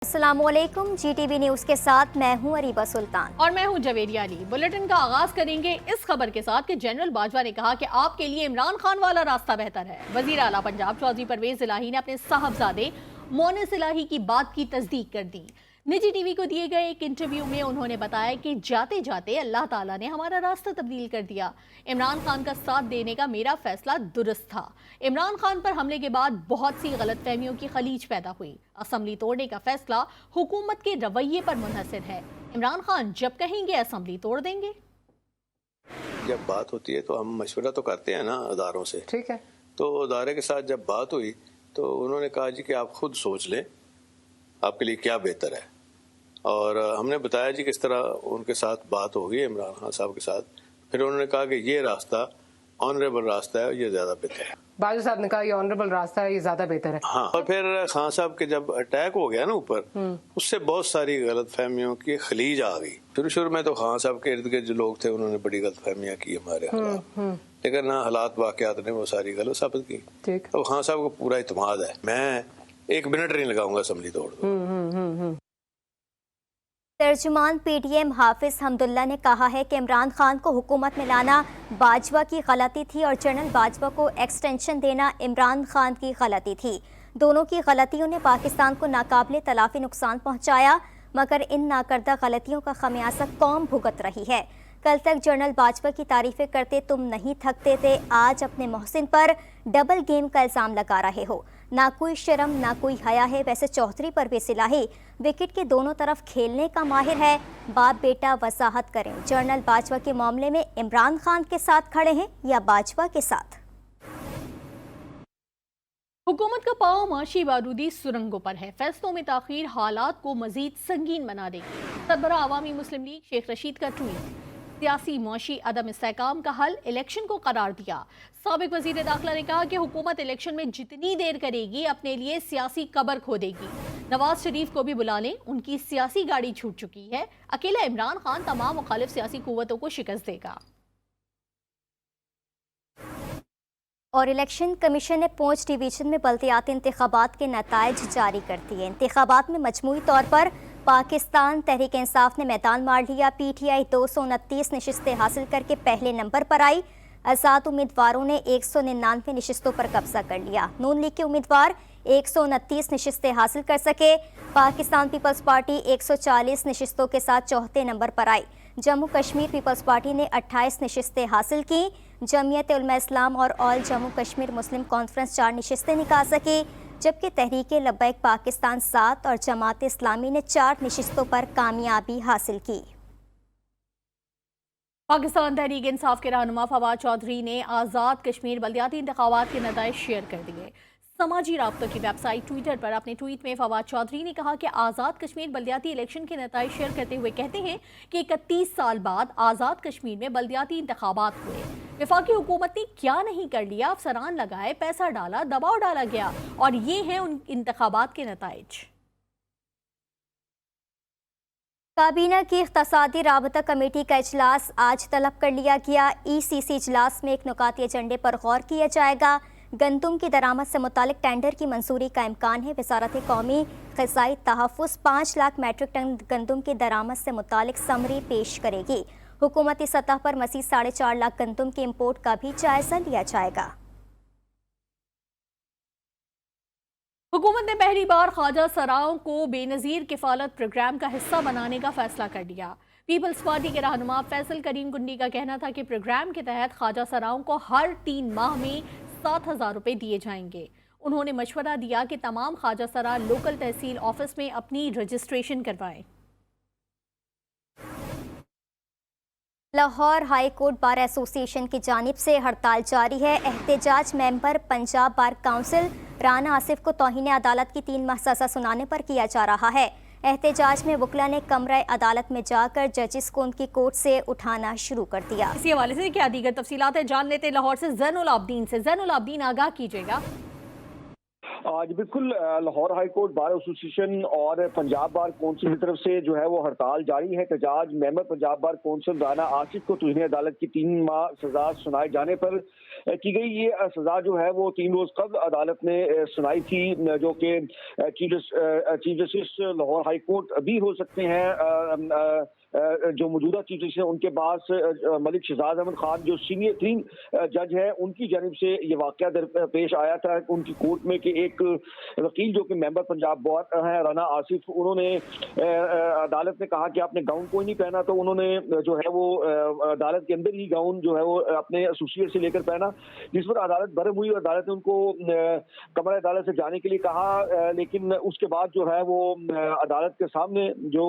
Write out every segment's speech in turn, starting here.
अस्सलामुअलैकुम, GTV news के साथ मैं हूं अरीबा सुल्तान और मैं हूं जवेरिया अली। बुलेटिन का आगाज करेंगे इस खबर के साथ कि जनरल बाजवा ने कहा कि आपके लिए इमरान खान वाला रास्ता बेहतर है। वजीर आला पंजाब चौधरी परवेज इलाही ने अपने साहबजादे मोनिस इलाही की बात की तस्दीक कर दी। निजी टीवी को दिए गए एक इंटरव्यू में उन्होंने बताया कि जाते जाते अल्लाह ताला ने हमारा रास्ता तब्दील कर दिया। इमरान खान का साथ देने का मेरा फैसला दुरुस्त था। इमरान खान पर हमले के बाद बहुत सी गलतफहमियों की खलीज पैदा हुई। असम्बली तोड़ने का फैसला हुकूमत के रवैये पर मुनहसर है। इमरान खान जब कहेंगे असम्बली तोड़ देंगे। जब बात होती है तो हम मशवरा तो करते हैं ना अदारों से, ठीक है। तो अदारे के साथ जब बात हुई तो उन्होंने कहा जी कि आप खुद सोच लें आपके लिए क्या बेहतर है, और हमने बताया जी किस तरह उनके साथ बात होगी इमरान खान साहब के साथ। फिर उन्होंने कहा कि ये रास्ता ऑनरेबल रास्ता है, ये ज्यादा बेहतर है। बाजवा साहब ने कहा ये ऑनरेबल रास्ता है, ये ज्यादा बेहतर है। हाँ, और फिर खान साहब के जब अटैक हो गया ना ऊपर, उससे बहुत सारी गलत फहमियों की खलीज आ गई। शुरू में तो खान साहब के इर्द गिर्द जो लोग थे उन्होंने बड़ी गलत फहमियाँ की हमारे खिलाफ, लेकिन ना हालात वाकयात ने वो सारी गलत साबित की। तो खान साहब को पूरा इत्मीनान है, मैं 1 मिनट नहीं लगाऊंगा असम्बली तोड़ दूं। तर्जुमान PTM हाफिज हमदुल्ला ने कहा है कि इमरान खान को हुकूमत में लाना बाजवा की गलती थी और जनरल बाजवा को एक्सटेंशन देना इमरान खान की गलती थी। दोनों की गलतियों ने पाकिस्तान को नाकाबिले तलाफी नुकसान पहुंचाया, मगर इन नाकर्दा गलतियों का खमियाजा कौम भुगत रही है। कल तक जनरल बाजवा की तारीफें करते तुम नहीं थकते थे, आज अपने मोहसिन पर डबल गेम का इल्ज़ाम लगा रहे हो। ना कोई शर्म ना कोई हया है। वैसे चौधरी परवेज इलाही विकेट के दोनों तरफ खेलने का माहिर है। बाप बेटा वजाहत करें, जनरल बाजवा के मामले में इमरान खान के साथ खड़े हैं या बाजवा के साथ। हुकूमत का पांव माशी बारूदी सुरंगों पर है। फैसलों में ताखीर हालात को मजीद संगीन बना देगी। सरबरा अवामी मुस्लिम लीग शेख रशीद का ट्वीट, सियासी मुआशी अदम इस्तेहकाम का हल इलेक्शन को करार दिया। साबिक वजीर दाखिला ने कहा कि हुकूमत इलेक्शन में जितनी देर करेगी अपने लिए सियासी कबर खोदेगी। नवाज शरीफ को भी बुला लें, उनकी सियासी गाड़ी छूट चुकी है। अकेला इमरान खान तमाम मुखालिफ सियासी कुव्वतों को शिकस्त देगा। और इलेक्शन कमीशन ने पूंछ डिवीजन में बल्दियाती इंतखाबात के नताइज जारी कर दिए। इंतखाबात में मजमूई तौर पर पाकिस्तान तहरीक इंसाफ ने मैदान मार लिया। PTI 229 नशिस्तें हासिल करके पहले नंबर पर आई। आज़ाद उम्मीदवारों ने 199 नशिस्तों पर कब्जा कर लिया। नून लीग के उम्मीदवार 129 नशिस्तें हासिल कर सके। पाकिस्तान पीपल्स पार्टी 140 नशिस्तों के साथ चौथे नंबर पर आई। जम्मू कश्मीर पीपल्स पार्टी ने 28 नशिस्तें हासिल की। जमीयत उलमा इस्लाम और ऑल जम्मू कश्मीर मुस्लिम कॉन्फ्रेंस 4 नशिस्तें निकाल सकी, जबकि तहरीक लब्बैक पाकिस्तान 7 और जमात इस्लामी ने 4 नशिस्तों पर कामयाबी हासिल की। पाकिस्तान तहरीक इंसाफ के रहनुमा फवाद चौधरी ने आज़ाद कश्मीर बल्दियाती इंतखाबात के नताइज शेयर कर दिए। समाजी राब्तों की वेबसाइट ट्विटर पर अपने ट्वीट में फवाद चौधरी ने कहा कि आज़ाद कश्मीर बल्दियाती इलेक्शन के नताइज शेयर करते हुए कहते हैं कि 31 साल बाद आज़ाद कश्मीर में बल्दियाती इंतखाबात हुए। वफाकी हुकूमत ने क्या नहीं कर लिया, अफसरान लगाए, पैसा डाला, दबाव डाला गया, और ये हैं उन इंतखाबात के नताइज। काबीना की इख्तिसादी राबता कमेटी का इजलास आज तलब कर लिया गया। ECC इजलास में एक नुकाती एजेंडे पर गौर किया जाएगा। गंदुम की दरामद से मुतालिक टेंडर की मंजूरी का इम्कान है। वजारत कौमी ग़िज़ाई तहफ़्फ़ुज़ 5 लाख मैट्रिक टन गंदुम की दरामद से मुतालिक समरी पेश करेगी। हुकूमती सतह पर मज़ीद 4.5 लाख गंदुम की इम्पोर्ट का भी जायजा लिया जाएगा। हुकूमत ने पहली बार ख्वाजा सराओं को बेनज़ीर किफ़ालत प्रोग्राम का हिस्सा बनाने का फैसला कर लिया। पीपल्स पार्टी के रहनुमा फैसल करीम गुंडी का कहना था कि प्रोग्राम के तहत ख्वाजा सराओं को हर 3 माह में 7,000 रुपये दिए जाएंगे। उन्होंने मशवरा दिया कि तमाम ख्वाजा सरा लोकल तहसील ऑफिस में अपनी रजिस्ट्रेशन करवाएं। Lahore high court bar association की जानिब से हड़ताल जारी है। एहतजाज member Punjab bar council Rana Asif को तौहीन अदालत की 3 माह सज़ा सुनाने पर किया जा रहा है। एहतजाज में वकला ने कमरा अदालत में जाकर जजिस को उनकी कोर्ट से उठाना शुरू कर दिया। इसी हवाले से क्या दीगर तफसीलात है जान लेते हैं लाहौर से जैनुल आबदीन से। जैनुल आबदीन, आगाह कीजिएगा। आज बिल्कुल Lahore high court bar association और पंजाब बार कौंसिल की तरफ से जो है वो हड़ताल जारी है। एहतजाज member Punjab bar council Rana Asif को तौहीन अदालत की 3 माह सजा सुनाए जाने पर की गई। ये सजा जो है वो 3 रोज कबल अदालत ने सुनाई थी, जो कि chief justice Lahore high court भी हो सकते हैं। जो मौजूदा चीफ जस्टिस हैं उनके पास मलिक शहजाद अहमद खान जो सीनियर 3 जज है, उनकी जानिब से ये वाकया पेश आया था उनकी कोर्ट में कि एक वकील जो कि मेंबर पंजाब बार है राना आसिफ, उन्होंने अदालत ने कहा कि आपने गाउन कोई नहीं पहना, तो उन्होंने जो है वो अदालत के अंदर ही गाउन जो है वो अपने एसोसिएट से लेकर पहना, जिस पर अदालत बरम हुई। अदालत ने उनको कमरा अदालत से जाने के लिए कहा, लेकिन उसके बाद जो है वो अदालत के सामने जो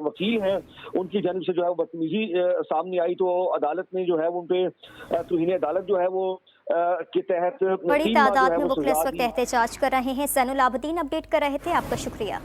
वकील हैं उनकी जानिब से जो है वो बदतमीजी सामने आई, तो अदालत ने जो है वो उनपे तौहीन अदालत जो है वो के तहत बड़ी तादाद में मुख्तलिफ वक्त एहतजाज कर रहे हैं। सैनुल आबदीन अपडेट कर रहे थे, आपका शुक्रिया।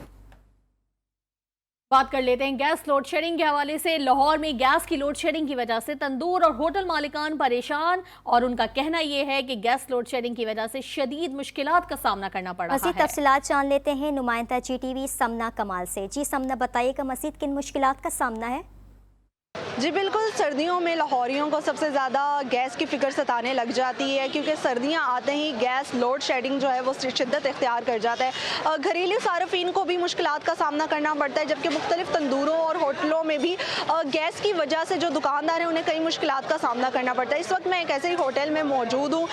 बात कर लेते हैं गैस लोड शेडिंग के हवाले से। लाहौर में गैस की लोड शेडिंग की वजह से तंदूर और होटल मालिकान परेशान, और उनका कहना यह है कि गैस लोड शेडिंग की वजह से शदीद मुश्किलात का सामना करना पड़ रहा है। मज़ीद तफसीलात जान लेते हैं नुमाइंदा GTV समना कमाल से। जी समना, बताइएगा मज़ीद किन मुश्किलात का सामना है? जी बिल्कुल, सर्दियों में लाहौरियों को सबसे ज़्यादा गैस की फ़िक्र सताने लग जाती है, क्योंकि सर्दियां आते ही गैस लोड शेडिंग जो है वो शिद्दत इख्तियार कर जाता है। घरेलू सार्फिन को भी मुश्किलात का सामना करना पड़ता है, जबकि मुख्तलिफ तंदूरों और होटलों में भी गैस की वजह से जो दुकानदार हैं उन्हें कई मुश्किलात का सामना करना पड़ता है। इस वक्त मैं एक ऐसे ही होटल में मौजूद हूँ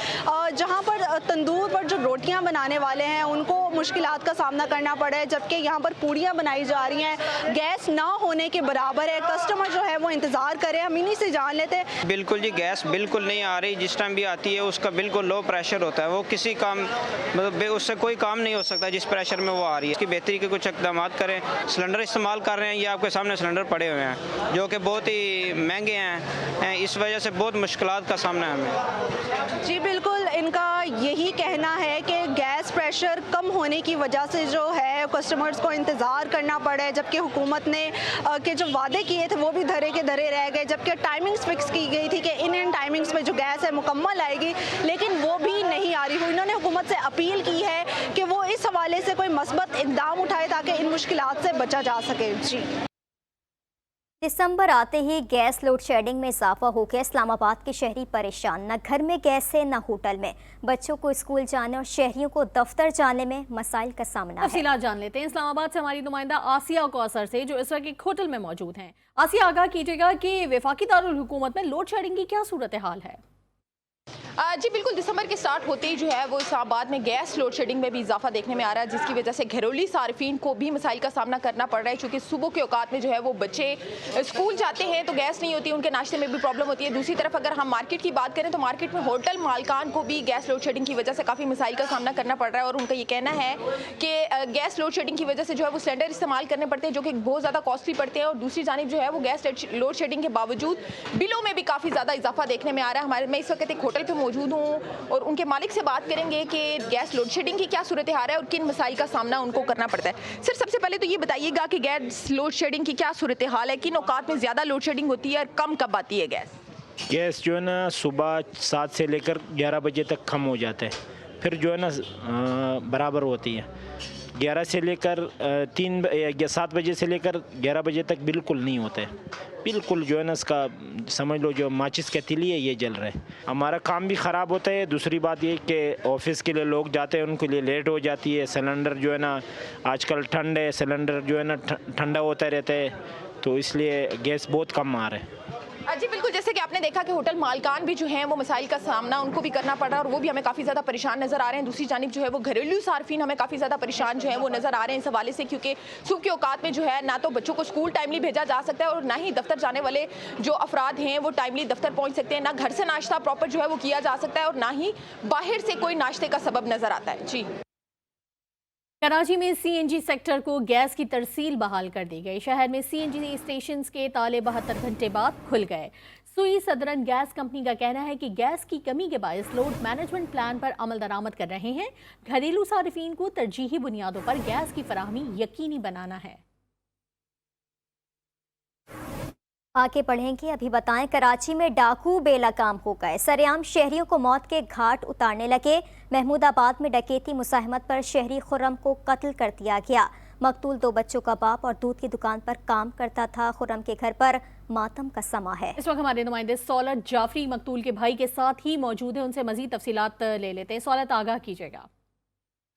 जहाँ पर तंदूर पर जो रोटियाँ बनाने वाले हैं उनको मुश्किलात का सामना करना पड़ा है, जबकि यहाँ पर पूड़ियाँ बनाई जा रही हैं, गैस ना होने के बराबर है। कस्टमर जो है वो इंतजार करें, हम इन्हीं से जान लेते हैं। बिल्कुल जी, गैस बिल्कुल नहीं आ रही, जिस टाइम भी आती है उसका बिल्कुल लो प्रेशर होता है, वो किसी काम मतलब उससे कोई काम नहीं हो सकता जिस प्रेशर में वो आ रही है। इसकी बेहतरी के कुछ इकदाम करें। सिलेंडर इस्तेमाल कर रहे हैं, ये आपके सामने सिलेंडर पड़े हुए हैं जो कि बहुत ही महंगे हैं, इस वजह से बहुत मुश्किलात का सामना है हमें। जी बिल्कुल, इनका यही कहना है कि गैस प्रेशर कम होने की वजह से जो है कस्टमर्स को इंतज़ार करना पड़ा है, जबकि हुकूमत ने के जो वादे किए थे वो भी धरे के धरे रह गए, जबकि टाइमिंग्स फिक्स की गई थी कि इन टाइमिंग्स में जो गैस है मुकम्मल आएगी, लेकिन वो भी नहीं आ रही हुई। इन्होंने हुकूमत से अपील की है कि वो इस हवाले से कोई मस्बत इक़दाम उठाए ताकि इन मुश्किलात से बचा जा सके। जी, दिसंबर आते ही गैस लोड शेडिंग में इजाफा हो गया। इस्लामाबाद के शहरी परेशान, न घर में गैस है न होटल में। बच्चों को स्कूल जाने और शहरियों को दफ्तर जाने में मसाइल का सामना है। तफसीलात जान लेते हैं इस्लामाबाद से हमारी नुमाइंदा आसिया कौसर से, जो इस वक्त एक होटल में मौजूद हैं। आसिया, आगाह कीजिएगा कि वफाकी दारुल हुकूमत में लोड शेडिंग की क्या सूरत हाल है? जी बिल्कुल, दिसंबर के स्टार्ट होते ही जो है वो इस्लामाबाद में गैस लोड शेडिंग में भी इजाफा देखने में आ रहा है, जिसकी वजह से घरेलू सार्फिन को भी मसाइल का सामना करना पड़ रहा है, क्योंकि सुबह के औकात में जो है वो बच्चे स्कूल जाते हैं तो गैस नहीं होती, उनके नाश्ते में भी प्रॉब्लम होती है। दूसरी तरफ अगर हम मार्केट की बात करें तो मार्केट में होटल मालकान को भी गैस लोड शेडिंग की वजह से काफ़ी मसाइल का सामना करना पड़ रहा है, और उनका ये कहना है कि गैस लोड शेडिंग की वजह से जो है वो सिलेंडर इस्तेमाल करने पड़ते हैं, जो कि बहुत ज़्यादा कॉस्टली पड़ते हैं, और दूसरी जानिब जो है वो गैस लोड शेडिंग के बावजूद बिलों में भी काफ़ी ज़्यादा इजाफा देखने में आ रहा है। मैं इस वक्त एक होटल पर मौजूद हूँ और उनके मालिक से बात करेंगे कि गैस लोड शेडिंग की क्या सूरत हाल है और किन मसाइल का सामना उनको करना पड़ता है। सर, सबसे पहले तो ये बताइएगा कि गैस लोड शेडिंग की क्या सूरत हाल है, किन औकात में ज़्यादा लोड शेडिंग होती है और कम कब आती है गैस? गैस जो है ना सुबह 7 से लेकर 11 बजे तक कम हो जाता है, फिर जो है ना बराबर होती है। 11 से लेकर 7 बजे से लेकर 11 बजे तक बिल्कुल नहीं होता है, बिल्कुल जो है ना इसका समझ लो जो माचिस का तिली है ये जल रहा है। हमारा काम भी ख़राब होता है। दूसरी बात ये कि ऑफिस के लिए लोग जाते हैं, उनके लिए लेट हो जाती है। सिलेंडर जो है ना आजकल ठंड है, सिलेंडर जो है ना ठंडा होता रहता है, तो इसलिए गैस बहुत कम आ रहा है। जी बिल्कुल, जैसे कि आपने देखा कि होटल मालकान भी जो हैं वो मसाइल का सामना उनको भी करना पड़ रहा है और वो भी हमें काफ़ी ज़्यादा परेशान नज़र आ रहे हैं। दूसरी जानिब जो है वो घरेलू सार्फिन हमें काफ़ी ज़्यादा परेशान जो है वो नज़र आ रहे हैं इस हवाले से, क्योंकि सुबह के औकात में जो है ना तो बच्चों को स्कूल टाइमली भेजा जा सकता है और ना ही दफ्तर जाने वाले जो अफराद हैं वो टाइमली दफ्तर पहुँच सकते हैं, ना घर से नाश्ता प्रॉपर जो है वो किया जा सकता है और ना ही बाहर से कोई नाश्ते का सबब नज़र आता है। जी, कराची में CNG सेक्टर को गैस की तरसील बहाल कर दी गई। शहर में CNG स्टेशन के ताले 72 घंटे बाद खुल गए। सुई सदरन गैस कंपनी का कहना है कि गैस की कमी के बायस लोड मैनेजमेंट प्लान पर अमल दरामद कर रहे हैं। घरेलू सार्फिन को तरजीही बुनियादों पर गैस की फराहमी यकीनी बनाना है। आगे बढ़ेंगे। अभी बताएं, कराची में डाकू बेलगाम हो गए, सरेआम शहरियों को मौत के घाट उतारने लगे। महमूदाबाद में डकैती मुसाहमत पर शहरी खुर्रम को कत्ल कर दिया गया। मकतूल 2 बच्चों का बाप और दूध की दुकान पर काम करता था। खुर्रम के घर पर मातम का समा है। इस वक्त हमारे नुमाइंदे सौलत जाफरी मकतूल के भाई के साथ ही मौजूद है, उनसे मजीद तफसीलात ले लेते हैं। सौलत, आगाह कीजिएगा।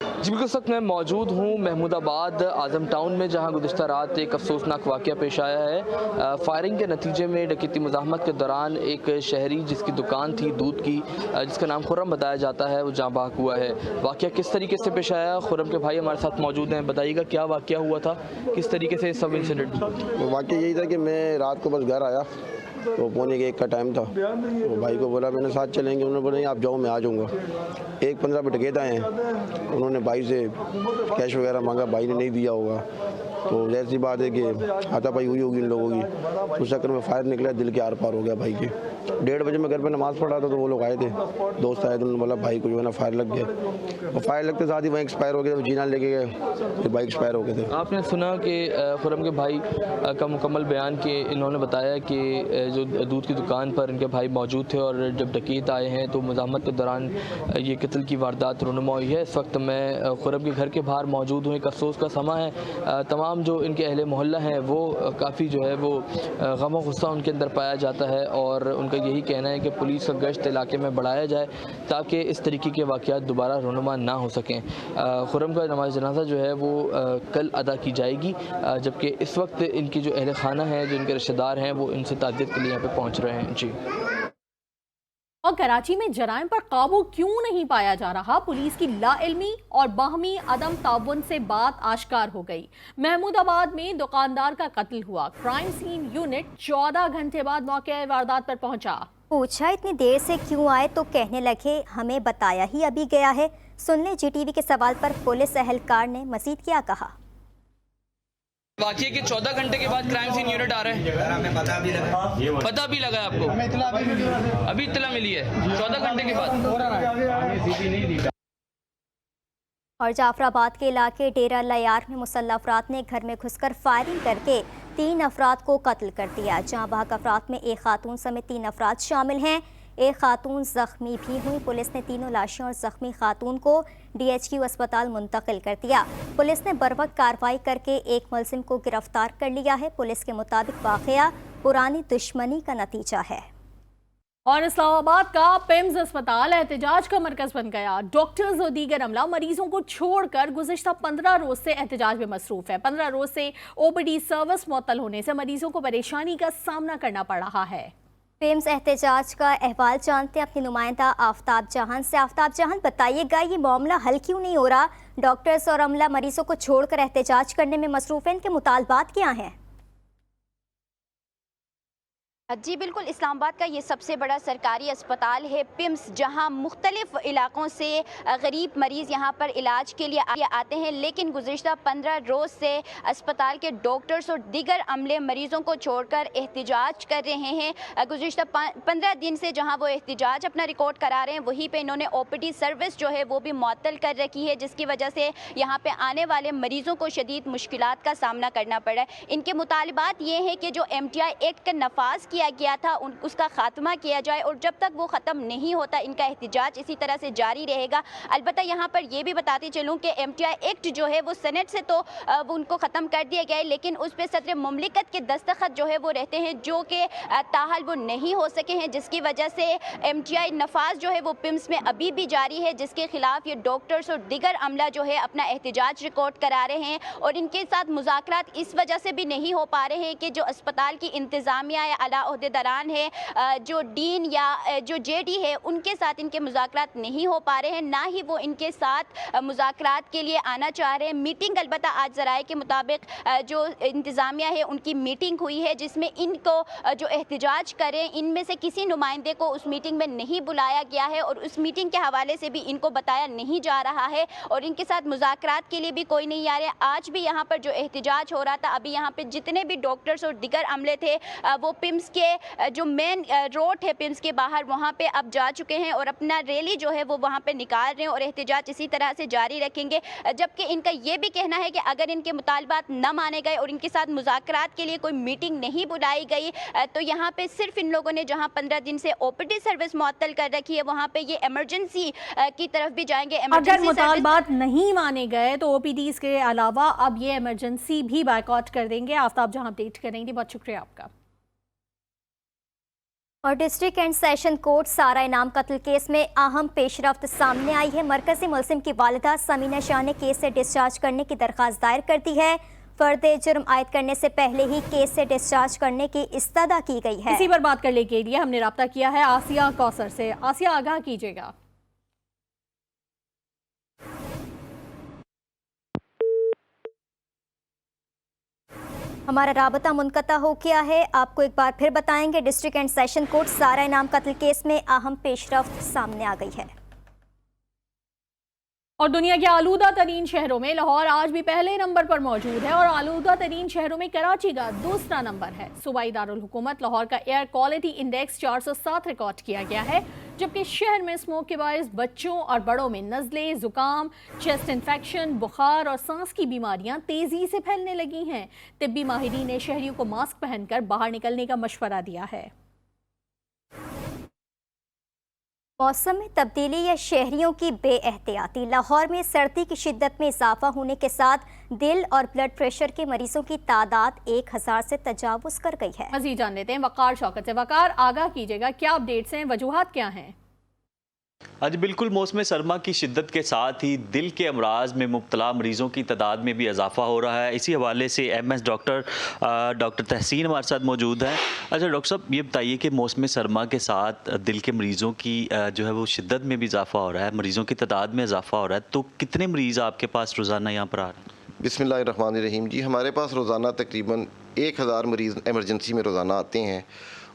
जी बिल्कुल, सख्त मैं मौजूद हूँ महमूदाबाद आजम टाउन में, जहाँ गुज़िश्ता रात एक अफसोसनाक वाक़या पेश आया है। फायरिंग के नतीजे में डकैती मुज़ाहमत के दौरान एक शहरी जिसकी दुकान थी दूध की, जिसका नाम खुर्रम बताया जाता है, वो जाँ बहक हुआ है। वाक़या किस तरीके से पेश आया, खुर्रम के भाई हमारे साथ मौजूद हैं, बताइएगा क्या वाक़या हुआ था, किस तरीके से सब इंसिडेंट? वाक़या यही था कि मैं रात को बस घर आया तो 1:45 का टाइम था। तो भाई को बोला मैंने साथ चलेंगे, उन्होंने बोला आप जाओ मैं आ जाऊँगा। 1:15 पे डकैत आए हैं, उन्होंने भाई से कैश वगैरह मांगा, भाई ने नहीं दिया होगा। तो जैसी बात है कि हाथापाई हुई होगी इन लोगों की, उस चक्कर में फायर निकला, दिल के आर पार हो गया भाई के। 1:30 बजे मैं घर पे नमाज़ पढ़ा था तो वो लोग आए थे, दोस्त आए थे, उन्होंने बोला भाई को जो है ना फायर लग गया। और फायर लगते साथ ही वहीं एक्सपायर हो गए, जीना लेके गए, फिर भाई एक्सपायर हो गए थे। आपने सुना कि खुर्रम के भाई का मुकम्मल बयान कि इन्होंने बताया कि जो दूध की दुकान पर इनके भाई मौजूद थे और जब डकैत आए हैं तो मुज़ाहमत के दौरान ये कत्ल की वारदात रूनुमा हुई है। इस वक्त मैं खुर्रम के घर के बाहर मौजूद हूँ। एक अफसोस का समा है, तमाम जो इनके अहले मोहल्ला हैं वो काफ़ी जो है वो गम गुस्सा उनके अंदर पाया जाता है और उनका यही कहना है कि पुलिस का गश्त इलाके में बढ़ाया जाए ताकि इस तरीके के वाक़यात दोबारा रूनुमा ना हो सकें। खुर्रम का नमाज जनाजा जो है वो कल अदा की जाएगी, जबकि इस वक्त इनकी जो अहल खाना है, जो इनके रिश्तेदार हैं, वो इनसे ताज़ियत के लिए यहाँ पे पहुँच रहे हैं। जी। और कराची में जराइम पर काबू क्यों नहीं पाया जा रहा, पुलिस की लाइल्मी और बाहमी अदम ताउन से बात आश्कार हो गई। महमूदाबाद में दुकानदार का कत्ल हुआ, क्राइम सीन यूनिट 14 घंटे बाद मौके वारदात पर पहुंचा। पूछा इतनी देर से क्यों आए तो कहने लगे हमें बताया ही अभी गया है। सुन ले जीटीवी के सवाल पर पुलिस एहलकार ने मजीद क्या कहा। वाक़ये के 14 घंटे के बाद क्राइम सीन यूनिट आ रहा है, हमें पता भी लगा आपको? हमें अभी इत्तला मिली है 14 घंटे के बाद। और जाफराबाद के इलाके डेरा लयार में मुसल्लह अफराद ने घर में घुसकर फायरिंग करके 3 अफराद को कत्ल कर दिया। जहां बहक अफराद में एक खातून समेत 3 अफराद शामिल हैं। एक खातून जख्मी भी हुई। पुलिस ने तीनों लाशें और जख्मी खातून को DHQ अस्पताल मुंतकिल कर दिया। पुलिस ने बरवक्त कार्रवाई करके एक मुलजिम को गिरफ्तार कर लिया है। पुलिस के मुताबिक वाक़या पुरानी दुश्मनी का नतीजा है। और इस्लामाबाद का पिम्स अस्पताल एहतजाज का मरकज बन गया। डॉक्टर्स और दीगर अमला मरीजों को छोड़कर गुज़िश्ता 15 रोज से एहतजाज में मसरूफ है। 15 रोज से OPD सर्विस मुअत्तल होने से मरीजों को परेशानी का सामना करना पड़ रहा है। पिम्स एहतजाज का अहवाल जानते हैं अपनी नुमाइंदा आफ्ताब जहान से। आफ्ताब जहान, बताइएगा ये मामला हल क्यों नहीं हो रहा? डॉक्टर्स और अमला मरीजों को छोड़कर एहतजाज करने में मसरूफ हैं, इनके मुतालबात क्या हैं? जी बिल्कुल, इस्लामाबाद का ये सबसे बड़ा सरकारी अस्पताल है पिम्स, जहां मुख्तलिफ इलाकों से गरीब मरीज़ यहां पर इलाज के लिए आते हैं, लेकिन गुज़िश्ता 15 रोज़ से अस्पताल के डॉक्टर्स और दीगर अमले मरीज़ों को छोड़कर एहतजाज कर रहे हैं। गुज़िश्ता 15 दिन से जहां वो एहतजाज अपना रिकॉर्ड करा रहे हैं, वहीं पे इन्होंने OPD सर्विस जो है वो भी मुअत्तल कर रखी है, जिसकी वजह से यहाँ पे आने वाले मरीज़ों को शदीद मुश्किलात का सामना करना पड़ रहा है। इनके मुतालबात ये हैं कि जो MTI एक्ट का नफाज किया गया था उसका खात्मा किया जाए, और जब तक वो ख़त्म नहीं होता इनका एहतजाज इसी तरह से जारी रहेगा। अलबत्ता यहाँ पर यह भी बताती चलूँ कि MTI एक्ट जो है वो सेनेट से तो वो उनको ख़त्म कर दिया गया है, लेकिन उस पर सदर मुमलिकत के दस्तखत जो है वो रहते हैं, जो कि ताहाल वो नहीं हो सके हैं, जिसकी वजह से MTI नफाज जो है वो पिम्स में अभी भी जारी है, जिसके खिलाफ ये डॉक्टर्स और दीगर अमला जो है अपना एहतजाज रिकॉर्ड करा रहे हैं। और इनके साथ मुज़ाकरात इस वजह से भी नहीं हो पा रहे हैं कि जो अस्पताल की इंतज़ामिया या आला ओहदेदारान है, जो डीन या जो JD है, उनके साथ इनके मुज़ाकरात नहीं हो पा रहे हैं, ना ही वो इनके साथ मुज़ाकरात के लिए आना चाह रहे हैं। मीटिंग अलबत्ता आज ज़राए के मुताबिक जो इंतज़ामिया है उनकी मीटिंग हुई है, जिसमें इनको जो एहतजाज करें इनमें से किसी नुमाइंदे को उस मीटिंग में नहीं बुलाया गया है, और उस मीटिंग के हवाले से भी इनको बताया नहीं जा रहा है, और इनके साथ मुज़ाकरात के लिए भी कोई नहीं आ रहे। आज भी यहाँ पर जो एहतजाज हो रहा था, अभी यहाँ पर जितने भी डॉक्टर्स और दीगर अमले थे वो पिम्स के जो मेन रोड है पिम्स के बाहर वहाँ पे अब जा चुके हैं और अपना रैली जो है वो वहाँ पे निकाल रहे हैं और एहतजाज इसी तरह से जारी रखेंगे। जबकि इनका ये भी कहना है कि अगर इनके मुतालबात न माने गए और इनके साथ मुज़ाकरात के लिए कोई मीटिंग नहीं बुलाई गई तो यहाँ पे सिर्फ इन लोगों ने जहाँ 15 दिन से ओपीडी सर्विस मुअत्तल कर रखी है वहाँ पे ये इमरजेंसी की तरफ भी जाएंगे। अगर मुतालबात नहीं माने गए तो ओपीडीज के अलावा अब ये इमरजेंसी भी बायकॉट कर देंगे। आफ्ताब जहां अपडेट करेंगे, बहुत शुक्रिया आपका। और डिस्ट्रिक्ट एंड सेशन कोर्ट सारा इनाम कत्ल केस में अहम पेशरफ्त सामने आई है। मरकजी मुलजिम की वालिदा समीना शाह ने केस से डिस्चार्ज करने की दरख्वास्त दायर कर दी है। फर्द जुर्म आयद करने से पहले ही केस से डिस्चार्ज करने की इस्तदा की गई है। इसी पर बात करने के लिए हमने राब्ता किया है आसिया कौसर से। आसिया, आगाह कीजिएगा। हमारा राबता मुनक़ता हो गया है। आपको एक बार फिर बताएंगे, डिस्ट्रिक्ट एंड सेशन कोर्ट सारा इनाम कत्ल केस में अहम पेशरफ्त सामने आ गई है। और दुनिया के आलूदा तरीन शहरों में लाहौर आज भी पहले नंबर पर मौजूद है और आलूदा तरीन शहरों में कराची का दूसरा नंबर है। सूबाई दारुल हुकूमत लाहौर का एयर क्वालिटी इंडेक्स 407 रिकॉर्ड किया गया है, जबकि शहर में स्मोक के बायस बच्चों और बड़ों में नज़ले, जुकाम, चेस्ट इन्फेक्शन, बुखार और सांस की बीमारियां तेजी से फैलने लगी हैं। तिब्बी माहिरीन ने शहरियों को मास्क पहनकर बाहर निकलने का मशवरा दिया है। मौसम में तब्दीली या शहरियों की बेएहतियाती। लाहौर में सर्दी की शिद्दत में इजाफा होने के साथ दिल और ब्लड प्रेशर के मरीजों की तादाद 1000 से तजावुज कर गई है। मज़ीद जान लेते हैं वकार शौकत से। वकार, आगाह कीजिएगा, क्या अपडेट्स हैं, वजूहात क्या हैं? आज बिल्कुल मौसम सरमा की शिद्दत के साथ ही दिल के अमराज में मुब्तला मरीज़ों की तादाद में भी इजाफा हो रहा है। इसी हवाले से MS डॉक्टर तहसीन हमारे साथ मौजूद हैं। अच्छा डॉक्टर साहब, ये बताइए कि मौसम सरमा के साथ दिल के मरीज़ों की जो है वो शिद्दत में भी इजाफा हो रहा है, मरीज़ों की तादाद में इजाफा हो रहा है, तो कितने मरीज़ आपके पास रोज़ाना यहाँ पर आ रहे हैं? बिस्मिल्लाहिर्रहमानिर्रहीम जी, हमारे पास रोज़ाना तकरीबन 1000 मरीज़ एमरजेंसी में रोज़ाना आते हैं।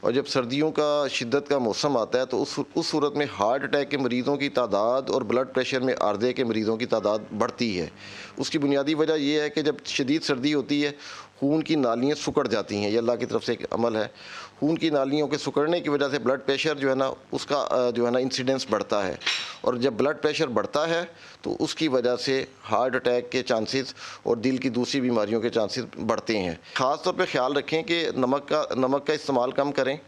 और जब सर्दियों का शिद्दत का मौसम आता है तो उस सूरत में हार्ट अटैक के मरीज़ों की तादाद और ब्लड प्रेशर में आर्दे के मरीज़ों की तादाद बढ़ती है। उसकी बुनियादी वजह यह है कि जब शदीद सर्दी होती है खून की नालियाँ सुकड़ जाती हैं। ये अल्लाह की तरफ से एक अमल है। खून की नालियों के सुकड़ने की वजह से ब्लड प्रेशर जो है ना उसका जो है ना इंसिडेंस बढ़ता है, और जब ब्लड प्रेशर बढ़ता है तो उसकी वजह से हार्ट अटैक के चांसेस और दिल की दूसरी बीमारियों के चांसेस बढ़ते हैं। ख़ास तौर पे ख्याल रखें कि नमक का इस्तेमाल कम करें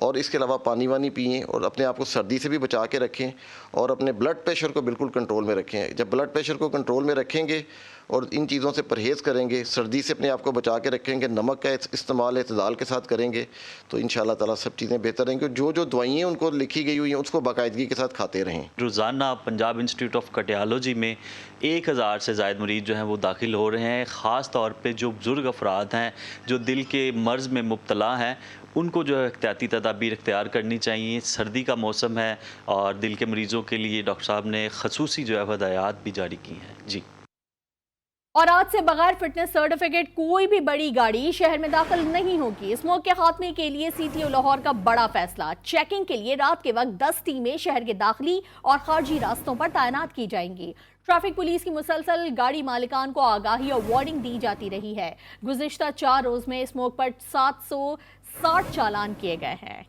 और इसके अलावा पानी वानी पिएं और अपने आप को सर्दी से भी बचा के रखें और अपने ब्लड प्रेशर को बिल्कुल कंट्रोल में रखें। जब ब्लड प्रेशर को कंट्रोल में रखेंगे और इन चीज़ों से परहेज़ करेंगे, सर्दी से अपने आप को बचा के रखेंगे, नमक का इस्तेमाल एतदाल के साथ करेंगे तो इंशाअल्लाह ताला सब चीज़ें बेहतर रहेंगी। जो दवाइयाँ उनको लिखी गई हुई हैं उसको बाकायदगी के साथ खाते रहें। रोज़ाना पंजाब इंस्टीट्यूट ऑफ कार्डियोलॉजी में 1000 से ज़ायद मरीज़ जो हैं वो दाखिल हो रहे हैं। ख़ास तौर पे जो बुज़ुर्ग अफराद हैं जो दिल के मर्ज़ में मुब्तला हैं उनको जो है एहतियाती तदाबीर इख्तियार करनी चाहिए। सर्दी का मौसम है और दिल के मरीज़ों के लिए डॉक्टर साहब ने खसूसी जो है हदायत भी जारी की हैं। जी, और आज से बगैर फिटनेस सर्टिफिकेट कोई भी बड़ी गाड़ी शहर में दाखिल नहीं होगी। स्मोक के खात्मे के लिए CTO लाहौर का बड़ा फैसला। चेकिंग के लिए रात के वक्त 10 टीमें शहर के दाखिली और खारजी रास्तों पर तैनात की जाएंगी। ट्रैफिक पुलिस की मुसलसल गाड़ी मालिकान को आगाही और वार्निंग दी जाती रही है। गुज़िश्ता 4 रोज में स्मोक पर 760 चालान किए गए हैं।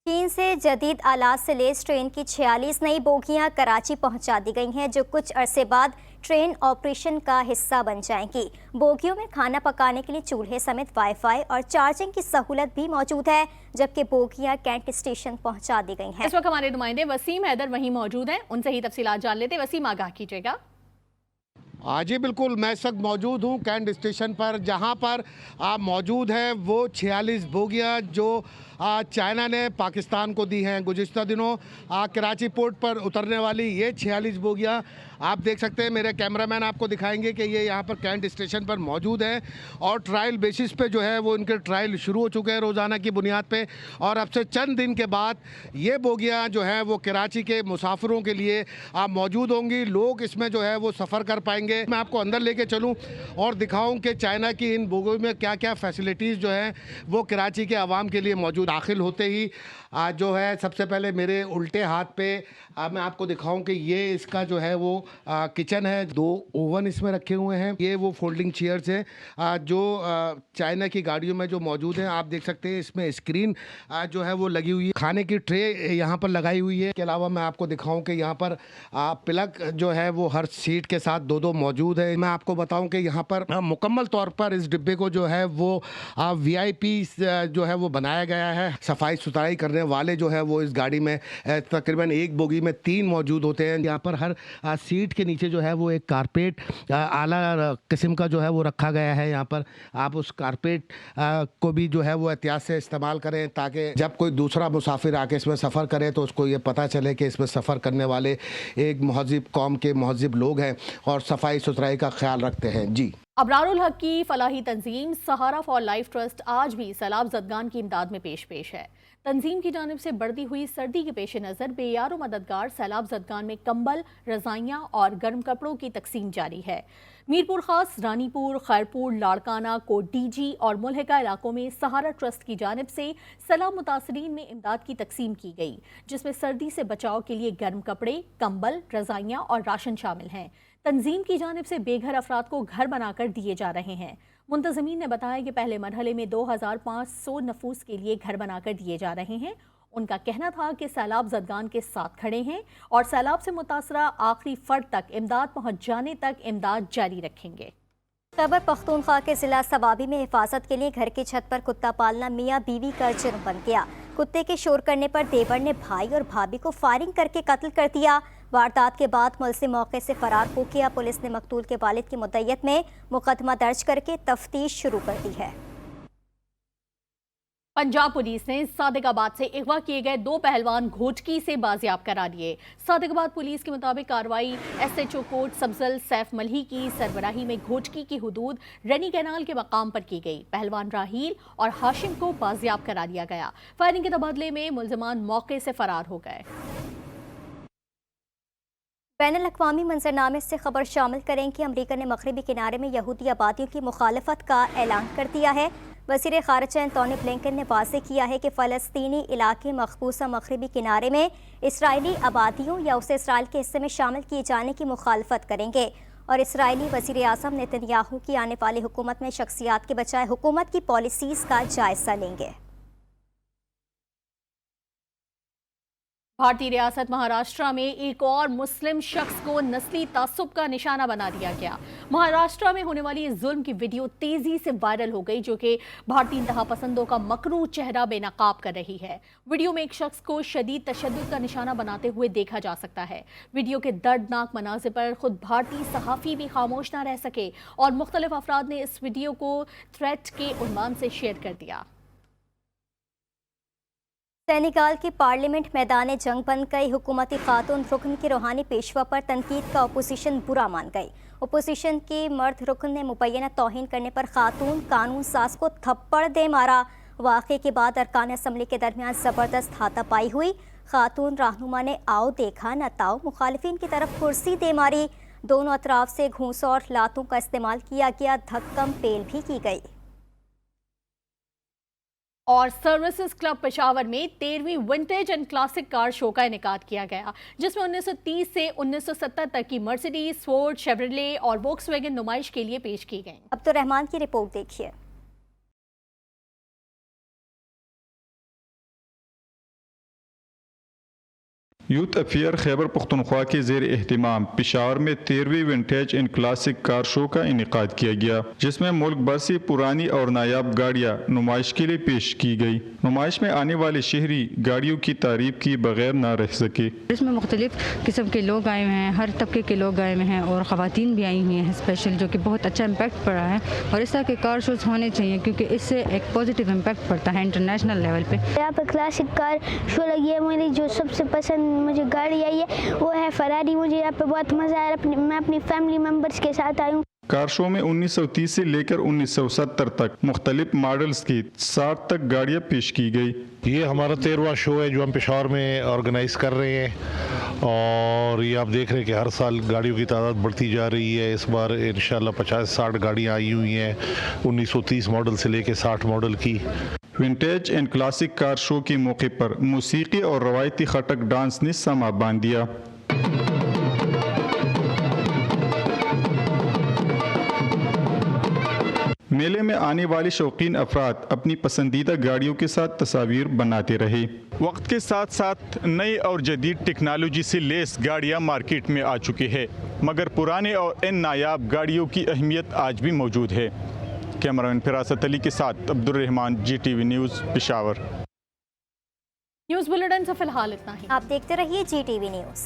चीन से जदीद आलात से लैस ट्रेन की 46 नई बोगियां कराची पहुंचा दी गई हैं, जो कुछ अरसे बाद ट्रेन ऑपरेशन का हिस्सा बन जाएंगी। बोगियों में खाना पकाने के लिए चूल्हे समेत वाईफाई और चार्जिंग की सहूलत भी मौजूद है, जबकि बोगियां कैंट स्टेशन पहुंचा दी गई हैं। इस वक्त हमारे नुमाइंदे वसीम हैदर वहीं मौजूद हैं, उनसे ही तफसीलात जान लेते। वसीम, आगाह कीजिएगा। जी बिल्कुल, मैं इस वक्त मौजूद हूँ कैंट स्टेशन पर, जहाँ पर आप मौजूद हैं वो 46 बोगियाँ जो चाइना ने पाकिस्तान को दी हैं। गुज़िश्ता दिनों कराची पोर्ट पर उतरने वाली ये 46 बोगियाँ आप देख सकते हैं। मेरे कैमरामैन आपको दिखाएंगे कि ये यहाँ पर कैंट स्टेशन पर मौजूद है और ट्रायल बेसिस पे जो है वो इनके ट्रायल शुरू हो चुके हैं रोज़ाना की बुनियाद पे, और अब से चंद दिन के बाद ये बोगियाँ जो हैं वो कराची के मुसाफिरों के लिए मौजूद होंगी। लोग इसमें जो है वो सफ़र कर पाएंगे। चलेंगे। मैं आपको अंदर लेके चलूँ और दिखाऊँ कि चाइना की इन बोगियों में क्या क्या फैसिलिटीज़ जो हैं वो कराची के आवाम के लिए मौजूद। दाखिल होते ही आज जो है सबसे पहले मेरे उल्टे हाथ पे मैं आपको दिखाऊं कि ये इसका जो है वो किचन है। 2 ओवन इसमें रखे हुए हैं। ये वो फोल्डिंग चेयर्स हैं जो चाइना की गाड़ियों में जो मौजूद हैं। आप देख सकते हैं इसमें स्क्रीन जो है वो लगी हुई है। खाने की ट्रे यहाँ पर लगाई हुई है। इसके अलावा मैं आपको दिखाऊं कि यहाँ पर प्लग जो है वो हर सीट के साथ 2-2 मौजूद है। मैं आपको बताऊँ कि यहाँ पर मुकम्मल तौर पर इस डिब्बे को जो है वो VIP जो है वो बनाया गया है। सफाई सुथराई करने वाले जो है वो इस गाड़ी में तकरीबन एक बोगी में 3 मौजूद होते हैं। यहाँ पर हर सीट के नीचे जो है वो एक कारपेट आला किस्म का जो है वो रखा गया है। यहाँ पर आप उस कारपेट को भी जो है वो एहतियात से इस्तेमाल करें ताकि जब कोई दूसरा मुसाफिर आके इसमें सफ़र करे तो उसको ये पता चले कि इसमें सफ़र करने वाले एक महज़िब कौम के महज़िब लोग हैं और सफाई सुथराई का ख्याल रखते हैं। जी। अबरारुल हक की फलाही तंजीम सहारा फॉर लाइफ ट्रस्ट आज भी सैलाब ज़दगान की इमदाद में पेश है। तंजीम की जानिब से बढ़ती हुई सर्दी के पेश नज़र बेयारो मददगार सैलाब ज़दगान में कंबल, रज़ाइयाँ और गर्म कपड़ों की तकसीम जारी है। मीरपुर खास, रानीपुर, खैरपुर, लाड़काना, कोटडीजी और मुल्हिका इलाकों में सहारा ट्रस्ट की जानिब से सैलाब मुतासरीन में इमदाद की तकसीम की गई, जिसमें सर्दी से बचाव के लिए गर्म कपड़े, कंबल, रज़ाइयाँ और राशन शामिल हैं। तंजीम की जानिब से बेघर अफराद को घर बनाकर दिए जा रहे हैं। मुंतज़मीन ने बताया कि पहले मरहले में 2500 नफूस के लिए घर बनाकर दिए जा रहे हैं। उनका कहना था कि सैलाब ज़दगान के साथ खड़े हैं और सैलाब से मुतासरा आखिरी फर्द तक इमदाद पहुँच जाने तक इमदाद जारी रखेंगे। खैबर पख्तूनख्वा के ज़िला सवाबी में हिफाजत के लिए घर की छत पर कुत्ता पालना मियाँ बीवी का जुर्म बन गया। कुत्ते के शोर करने पर देवर ने भाई और भाभी को फायरिंग करके कत्ल कर दिया। वारदात के बाद मुलजिम मौके से फरार हो गया। पुलिस ने मकतूल के वालिद की मुद्दत में मुकदमा दर्ज करके तफ्तीश शुरू कर दी है। पंजाब पुलिस ने सादिकाबाद से अगवा किए गए 2 पहलवान घोटकी से बाजियाब करा दिए। सादिकाबाद पुलिस के मुताबिक कार्रवाई SHO कोट सब्जल सैफ मलही की सरबराही में घोटकी की हुदूद रनी कैनाल के मकाम पर की गई। पहलवान राहील और हाशिम को बाजियाब करा दिया गया। फायरिंग के तबादले में मुलजमान मौके से फरार हो गए। बैनुल-अक़वामी मंजरनामे से खबर शामिल करें कि अमरीका ने मगरबी किनारे में यहूदी आबादियों की मुखालफत का ऐलान कर दिया है। वज़ीर ख़ारिजा एंटोनी ब्लिंकन ने वाज़ेह किया है कि फ़लस्तीनी इलाके मखबूसा मगरबी किनारे में इसराइली आबादियों या उसे इसराइल के हिस्से में शामिल किए जाने की मुखालफत करेंगे और इसराइली वज़ीर आज़म नेतन्याहू की आने वाली हुकूमत में शख्सियात के बजाय हुकूमत की पॉलिसीज़ का जायज़ा लेंगे। भारतीय रियासत महाराष्ट्र में एक और मुस्लिम शख्स को नस्ली तासुब का निशाना बना दिया गया। महाराष्ट्र में होने वाली इस जुल्म की वीडियो तेजी से वायरल हो गई, जो कि भारतीय इंतहा पसंदों का मकरू चेहरा बेनकाब कर रही है। वीडियो में एक शख्स को शदीद तशद्दुद का निशाना बनाते हुए देखा जा सकता है। वीडियो के दर्दनाक मनाज़िर पर खुद भारतीय सहाफ़ी भी खामोश न रह सके और मुख्तलिफ अफराद ने इस वीडियो को थ्रेट के उन्वान से शेयर कर दिया। सेनेगाल की पार्लियामेंट मैदान जंग बन गई। हुकूमती खातून रुकन की रूहानी पेशवा पर तनकीद का अपोजिशन बुरा मान गई। अपोजिशन के मर्द रुकन ने मुबैना तौहीन करने पर खातून कानून साज को थप्पड़ दे मारा। वाक़े के बाद अरकान असम्बली के दरमियान ज़बरदस्त हाथापाई हुई। खातून रहनुमा ने आओ देखा न ताओ मुखालिफिन की तरफ कुर्सी दे मारी। दोनों अतराफ से घूंसों और लातों का इस्तेमाल किया गया। धक्कम पेल भी की गई। और सर्विसेज क्लब पेशावर में 13वीं vintage and classic car show का इनेकाद किया गया, जिसमें 1930 से 1970 तक की मर्सिडीज, फोर्ड, शेवरले और वोक्सवैगन नुमाइश के लिए पेश की गई। अब्दुर्रहमान की रिपोर्ट देखिए। यूथ अफेयर खैबर पख्तूनख्वा के ज़ेर एहतिमाम पेशावर में 13वीं vintage and classic car show का इनेकाद किया गया, जिसमें मुल्क भर से पुरानी और नायाब गाड़ियाँ नुमाइश के लिए पेश की गई। नुमाइश में आने वाले शहरी गाड़ियों की तारीफ की बगैर न रह सके। इसमें मुख्तलिफ किस्म के लोग आए हुए हैं, हर तबके के लोग आए हुए हैं और ख़वातीन भी आई हुई हैं स्पेशल, जो कि बहुत अच्छा इम्पैक्ट पड़ा है। और इस तरह के कार शोज होने चाहिए क्योंकि इससे एक पॉजिटिव इम्पैक्ट पड़ता है इंटरनेशनल लेवल पे। यहाँ पर क्लासिक कार शो लगी है। मेरी जो सबसे पसंद मुझे गाड़ी आई है वो है फरारी। मुझे यहाँ पे बहुत मज़ा आया। मैं अपनी फैमिली मेम्बर्स के साथ आई हूँ। कार शो में 1930 से लेकर 1970 तक मुख्तलिफ मॉडल्स की 60 तक गाड़ियाँ पेश की गई। ये हमारा 13वां शो है जो हम पेशावर में ऑर्गेनाइज कर रहे हैं और ये आप देख रहे हैं कि हर साल गाड़ियों की तादाद बढ़ती जा रही है। इस बार इंशाल्लाह 50-60 गाड़ियाँ आई हुई हैं 1930 मॉडल से लेकर 60 मॉडल की। Vintage and classic car show के मौके पर मौसीकी और रवायती खटक डांस ने समा बांध दिया। मेले में आने वाले शौकीन अफराद अपनी पसंदीदा गाड़ियों के साथ तस्वीर बनाते रहे। वक्त के साथ साथ नई और जदीद टेक्नोलॉजी से लैस गाड़ियां मार्केट में आ चुकी है, मगर पुराने और इन नायाब गाड़ियों की अहमियत आज भी मौजूद है। कैमरामैन फिरासत अली के साथ Abdul Rahman, GTV news, Peshawar. News bulletin से फिलहाल इतना ही। आप देखते रहिए GTV न्यूज़।